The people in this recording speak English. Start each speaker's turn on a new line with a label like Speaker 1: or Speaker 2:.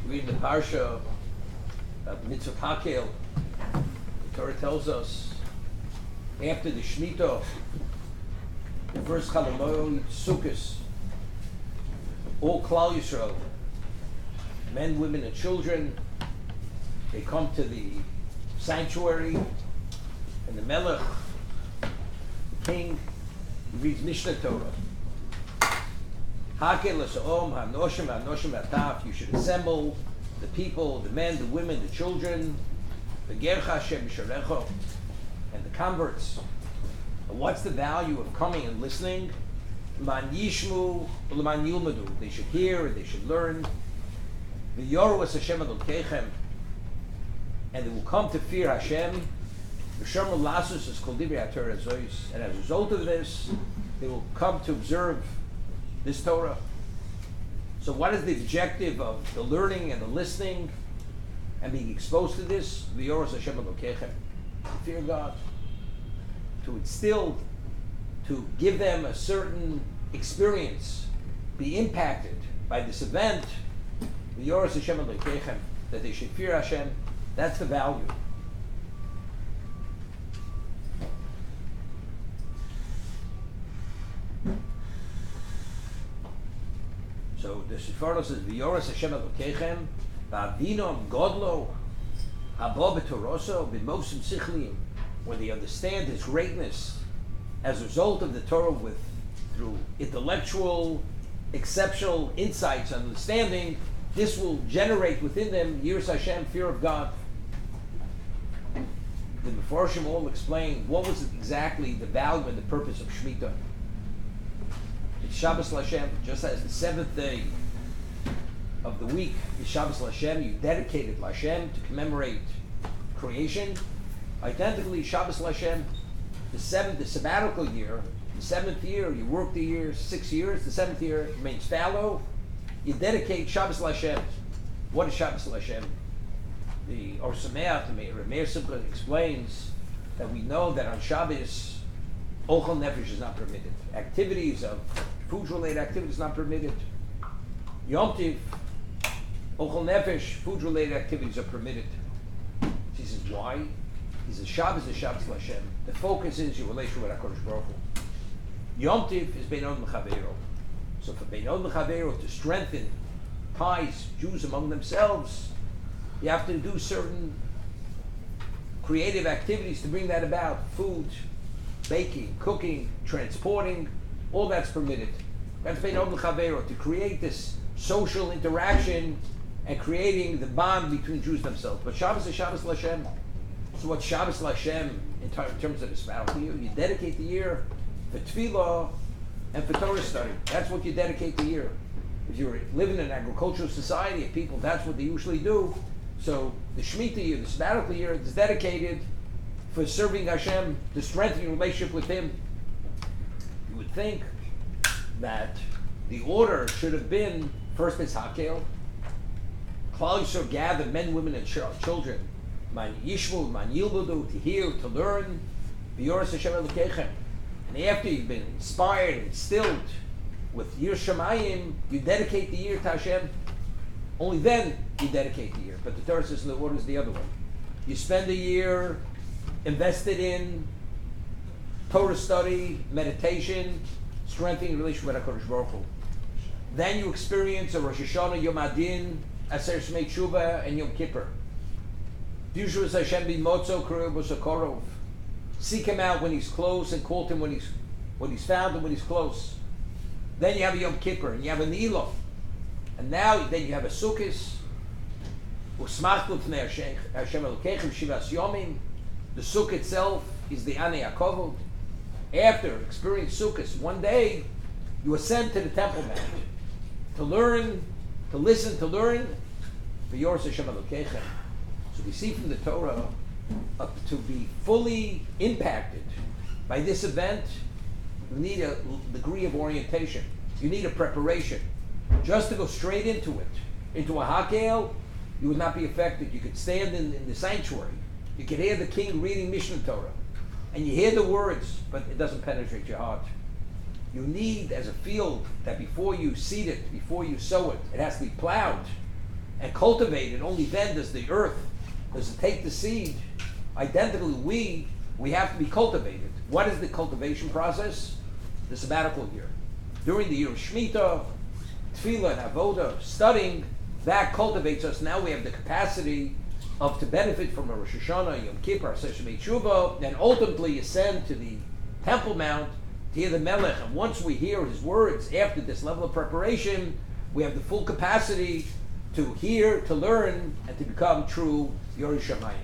Speaker 1: Reading the parsha of Mitzvah Hakel, the Torah tells us after the Shemitah, the first Chalamoid Sukkos, all Klal Yisrael, men, women, and children, they come to the sanctuary, and the Melech, the king, he reads Mishnah Torah. Hakel l'sa'om ha'noshim ha'noshim ha'taf. You should assemble the people, the men, the women, the children, the gercha Hashem Yisharecho, and the converts. And what's the value of coming and listening? Man yishmu u'leman yilmadu. They should hear and they should learn. V'yoru es Hashem Elokeichem, and they will come to fear Hashem. V'shomer lasus es kol divrei HaTorah zois. And as a result of this, they will come to observe this Torah. So what is the objective of the learning and the listening and being exposed to this? V'yoros Hashem Elokeichem, to fear God, to instill, to give them a certain experience, be impacted by this event. V'yoros Hashem Elokeichem, that they should fear Hashem. That's the value. So the Sephara says, "V'yoras Hashem Elokeichem, v'avinom godlo, haba b'toroso, b'mosim sichliim," when they understand His greatness as a result of the Torah through intellectual, exceptional insights and understanding. This will generate within them yiras Hashem, fear of God. The Mefarshim all explain what was exactly the value and the purpose of Shemitah. It's Shabbos L'Hashem, just as the seventh day of the week is Shabbos L'Hashem, you dedicated L'Hashem to commemorate creation. Identically, Shabbos L'Hashem, the sabbatical year, the seventh year, you work the year, 6 years, the seventh year remains fallow, you dedicate Shabbos L'Hashem. What is Shabbos L'Hashem? The Or Sameach, the Meir Simcha explains that we know that on Shabbos, Ochel Nefesh is not permitted. Activities of food-related activities not permitted. Yom Tiv, Ochel Nefesh, food-related activities are permitted. He says, why? He says, Shabbos is Shabbos L'Hashem. The focus is your relation with HaKadosh Baruch Hu. Yom Tiv is Beinod Mechaveiro. So for Beinod Mechaveiro to strengthen ties, Jews among themselves, you have to do certain creative activities to bring that about. Food, baking, cooking, transporting, all that's permitted. That's Beinod Mechaveiro, to create this social interaction and creating the bond between Jews themselves. But Shabbos is Shabbos L'Hashem. So what's Shabbos L'Hashem in terms of the sabbatical year? You dedicate the year for tefillah and for Torah study. That's what you dedicate the year. If you're living in an agricultural society of people, that's what they usually do. So the Shemitah year, the sabbatical year, is dedicated for serving Hashem, to strengthen your relationship with Him. You would think that the order should have been first Mitzvah Hakel, Klal Yisrael gather men, women, and children, man yishmu, man yilbudu, to hear, to learn, v'yoras Hashem Elokeichem. And after you've been inspired and instilled with Yir Shamayim, you dedicate the year to Hashem. Only then you dedicate the year. But the Torah says the order is the other way. You spend a year invested in Torah study, meditation, strengthening your relationship with HaKadosh Baruch Hu. Then you experience a Rosh Hashanah, Yom Adin, Aser Shmei Tshuva, and Yom Kippur. Yushu Hashem b'motzo kareu b'sakorov. Seek Him out when He's close and call to Him when He's found and when He's close. Then you have a Yom Kippur and you have an Elul. And now then you have a Sukkos. Usmachtu t'nei Hashem Elokeichem shivas yomim. The Sukkah itself is the Anei HaKavod. After experience Sukkos, one day you ascend to the Temple Mount to learn, to listen, to learn. V'yoras Hashem Elokeichem. So we see from the Torah, to be fully impacted by this event, you need a degree of orientation. You need a preparation. Just to go straight into it, into a Hakel, you would not be affected. You could stand in the sanctuary. You could hear the king reading Mishnah Torah. And you hear the words, but it doesn't penetrate your heart. You need, as a field, that before you seed it, before you sow it, it has to be plowed. and cultivate it, only then does the earth, does it take the seed. Identically, we have to be cultivated. What is the cultivation process? The sabbatical year. During the year of Shemitah, Tefillah and Avodah, studying, that cultivates us. Now we have the capacity to benefit from a Rosh Hashanah, Yom Kippur, Seshem Tshuva, and ultimately ascend to the Temple Mount to hear the Melech. And once we hear his words, after this level of preparation, we have the full capacity to hear, to learn, and to become true Yorei Shamayim.